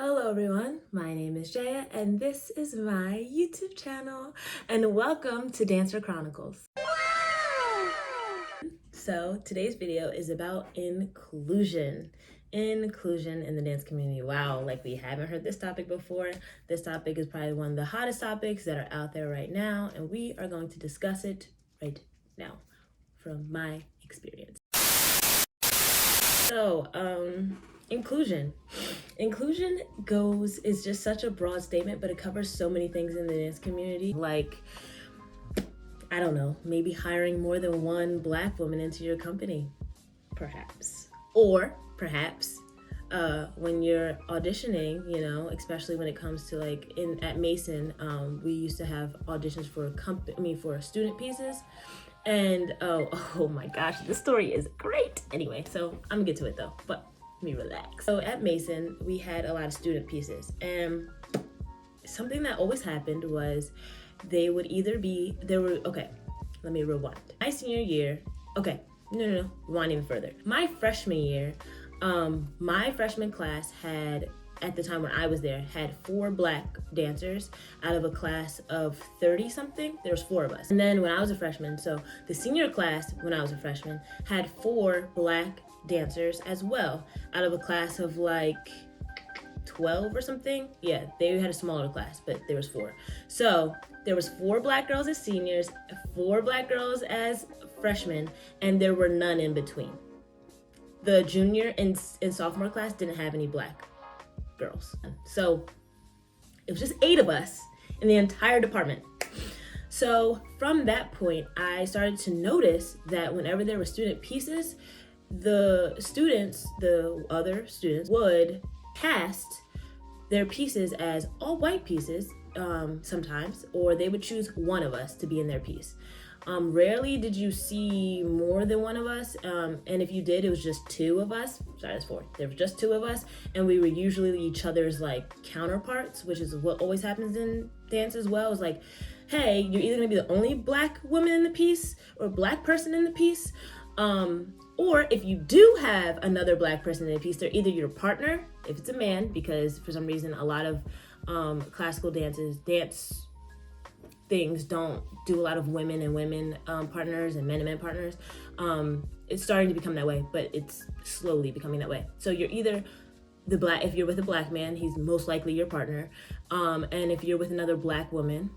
Hello everyone, my name is Jaya and this is my YouTube channel and welcome to Dancer Chronicles. So today's video is about inclusion. Inclusion in the dance community. Wow, like we haven't heard this topic before. This topic is probably one of the hottest topics that are out there right now, and we are going to discuss it right now from my experience. So, inclusion. Inclusion is just such a broad statement, but it covers so many things in the dance community. Like, I don't know, maybe hiring more than one Black woman into your company, perhaps. Or perhaps when you're auditioning, you know, especially when it comes to like at Mason, we used to have auditions for for student pieces. And oh my gosh, this story is great. Anyway, so I'm gonna get to it though, but let me relax. So at Mason, we had a lot of student pieces, and something that always happened was they would either be, okay, let me rewind. My senior year, okay, no, rewind even further. My freshman year, my freshman class had, at the time when I was there, had 4 Black dancers out of a class of 30 something. There was 4 of us. And then when I was a freshman, so the senior class when I was a freshman had 4 Black dancers as well out of a class of like 12 or something. Yeah, they had a smaller class, but there was 4. So there was 4 Black girls as seniors, 4 Black girls as freshmen, and there were none in between. The junior and sophomore class didn't have any Black girls. So it was just 8 of us in the entire department. So from that point, I started to notice that whenever there were student pieces, the other students would cast their pieces as all white pieces sometimes, or they would choose one of us to be in their piece. Rarely did you see more than one of us, and if you did, it was just 2 of us. Sorry, that's 4. There were just 2 of us, and we were usually each other's like counterparts, which is what always happens in dance as well. Is like, hey, you're either gonna be the only Black woman in the piece or Black person in the piece, or if you do have another Black person in the piece, they're either your partner, if it's a man, because for some reason a lot of classical dance things don't do a lot of women and women partners and men partners. It's starting to become that way, but it's slowly becoming that way. So you're either if you're with a Black man, he's most likely your partner. And if you're with another Black woman,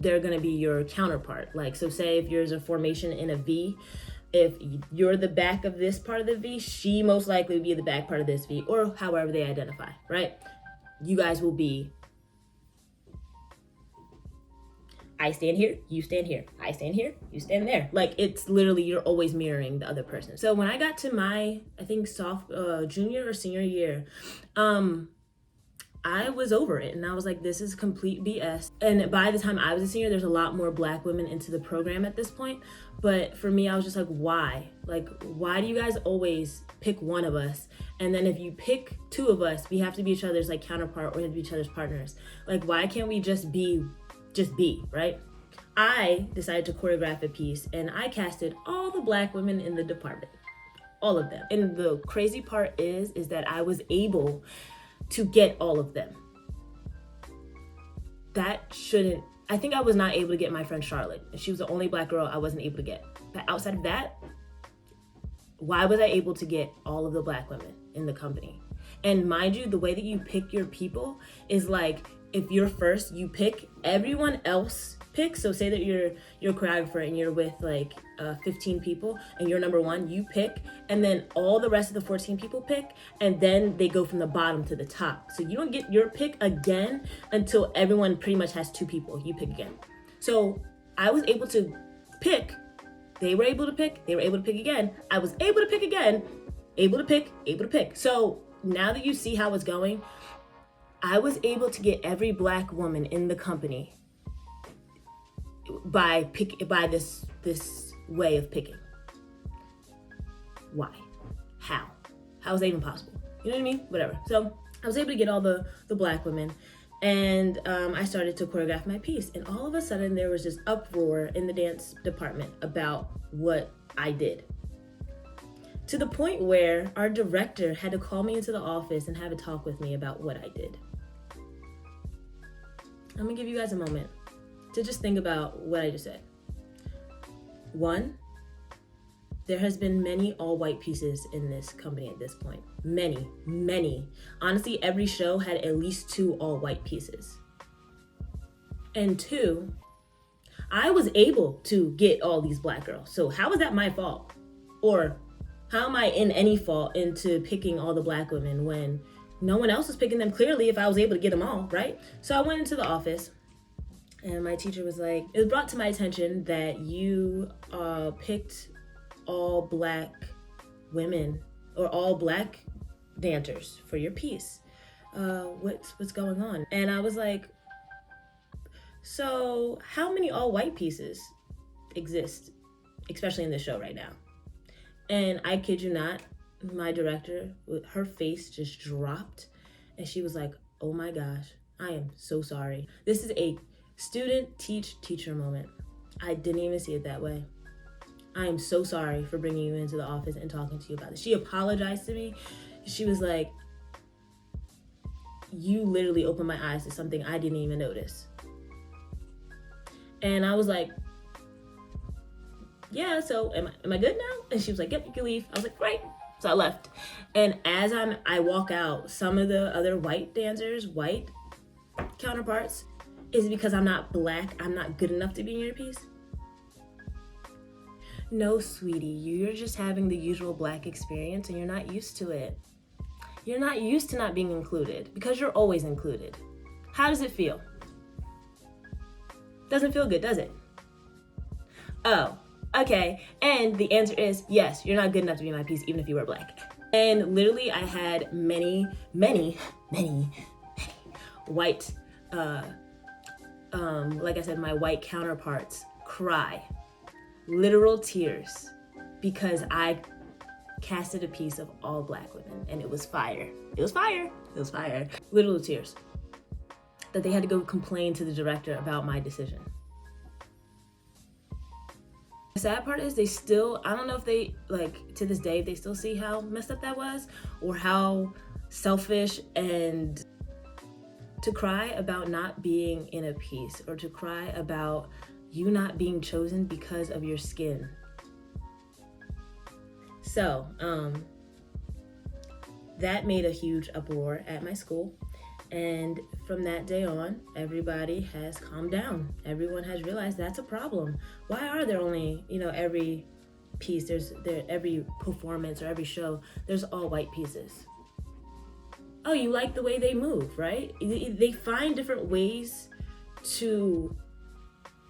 they're gonna be your counterpart. Like, so say if there's a formation in a V, if you're the back of this part of the V, she most likely will be the back part of this V, or however they identify, right? You guys will be, I stand here, you stand here. I stand here, you stand there. Like, it's literally, you're always mirroring the other person. So when I got to my, I think junior or senior year, I was over it, and I was like, this is complete BS. And by the time I was a senior, there's a lot more Black women into the program at this point. But for me, I was just like, why? Like, why do you guys always pick one of us? And then if you pick 2 of us, we have to be each other's like counterpart, or we have to be each other's partners. Like, why can't we just be, right? I decided to choreograph a piece, and I casted all the Black women in the department, all of them. And the crazy part is that I was able to get all of them. I think I was not able to get my friend Charlotte. She was the only Black girl I wasn't able to get. But outside of that, why was I able to get all of the Black women in the company? And mind you, the way that you pick your people is like, if you're first, you pick, everyone else picks. So say that you're a choreographer and you're with like 15 people and you're number 1, you pick, and then all the rest of the 14 people pick, and then they go from the bottom to the top. So you don't get your pick again until everyone pretty much has 2 people. You pick again. So I was able to pick, they were able to pick, they were able to pick again. I was able to pick again, able to pick. So now that you see how it's going, I was able to get every Black woman in the company by this way of picking. Why? How is that even possible? You know what I mean? Whatever. So I was able to get all the Black women, and I started to choreograph my piece, and all of a sudden there was this uproar in the dance department about what I did. To the point where our director had to call me into the office and have a talk with me about what I did. I'm gonna give you guys a moment to just think about what I just said. One, there has been many all-white pieces in this company at this point. Many. Honestly, every show had at least 2 all-white pieces. And 2, I was able to get all these black girls. So how is that my fault? Or how am I in any fault into picking all the black women when no one else was picking them clearly if I was able to get them all, right? So I went into the office and my teacher was like, it was brought to my attention that you picked all black women or all black dancers for your piece. What's going on? And I was like, so how many all white pieces exist, especially in this show right now? And I kid you not, my director, her face just dropped and she was like, oh my gosh, I am so sorry. This is a student teacher moment. I didn't even see it that way. I am so sorry for bringing you into the office and talking to you about this. She apologized to me. She was like, you literally opened my eyes to something I didn't even notice. And I was like, yeah, so am I good now? And she was like, yep, you can leave. I was like, great. So I left. And as I walk out, some of the other white dancers, white counterparts, is it because I'm not black, I'm not good enough to be in your piece? No, sweetie, you're just having the usual black experience and you're not used to it. You're not used to not being included because you're always included. How does it feel? Doesn't feel good, does it? Oh, okay. And the answer is yes, you're not good enough to be in my piece even if you were black. And literally I had many white, like I said, my white counterparts cry. Literal tears because I casted a piece of all black women and it was fire. It was fire. Literal tears that they had to go complain to the director about my decision. The sad part is they still, I don't know if they, like to this day, they still see how messed up that was or how selfish, and to cry about not being in a piece or to cry about you not being chosen because of your skin. So, that made a huge uproar at my school. And from that day on, everybody has calmed down. Everyone has realized that's a problem. Why are there only, every piece, every performance or every show, there's all white pieces? Oh, you like the way they move, right? They find different ways to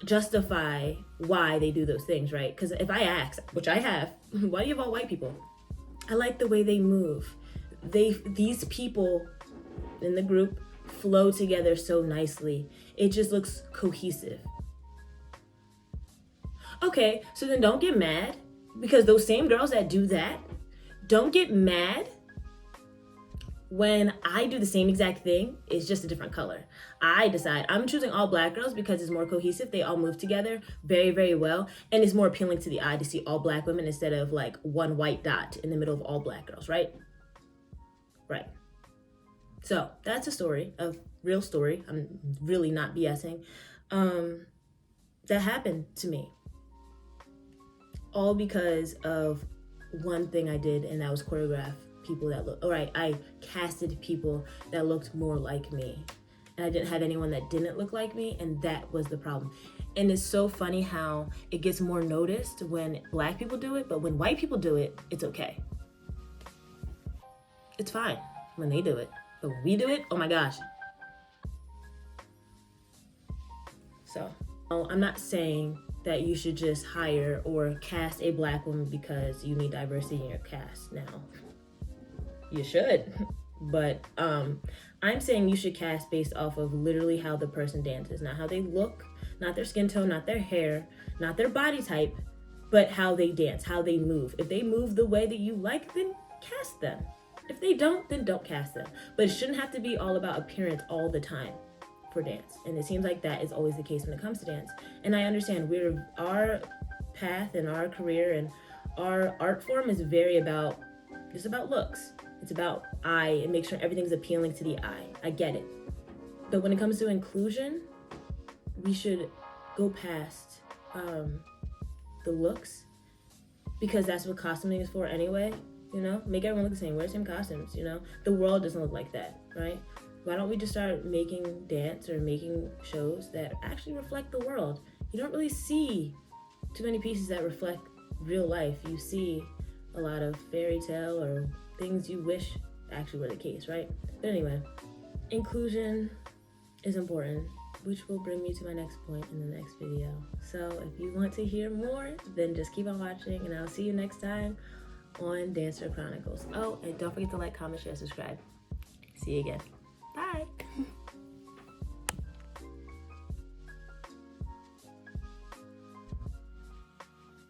justify why they do those things, right? Because if I ask, which I have, why do you have all white people? I like the way they move. These people in the group flow together so nicely. It just looks cohesive. Okay, so then don't get mad because those same girls that do that, don't get mad when I do the same exact thing. It's just a different color. I decide I'm choosing all black girls because it's more cohesive. They all move together very, very well. And it's more appealing to the eye to see all black women instead of like one white dot in the middle of all black girls, right? Right. So that's a story, a real story. I'm really not BSing. That happened to me. All because of one thing I did, and that was choreograph people that look, I casted people that looked more like me. And I didn't have anyone that didn't look like me, and that was the problem. And it's so funny how it gets more noticed when black people do it, but when white people do it, it's okay. It's fine when they do it, but when we do it, oh my gosh. So, I'm not saying that you should just hire or cast a black woman because you need diversity in your cast now. You should, but I'm saying you should cast based off of literally how the person dances, not how they look, not their skin tone, not their hair, not their body type, but how they dance, how they move. If they move the way that you like, then cast them. If they don't, then don't cast them. But it shouldn't have to be all about appearance all the time for dance. And it seems like that is always the case when it comes to dance. And I understand our path and our career and our art form is very about, it's about looks. It's about eye and make sure everything's appealing to the eye. I get it. But when it comes to inclusion, we should go past the looks, because that's what costuming is for anyway. You know, make everyone look the same. Wear the same costumes. You know, the world doesn't look like that, right? Why don't we just start making dance or making shows that actually reflect the world? You don't really see too many pieces that reflect real life. You see a lot of fairy tale or things you wish actually were the case, right? But anyway, inclusion is important, which will bring me to my next point in the next video. So if you want to hear more, then just keep on watching, and I'll see you next time on Dancer Chronicles. Oh, and don't forget to like, comment, share, subscribe. See you again. Bye.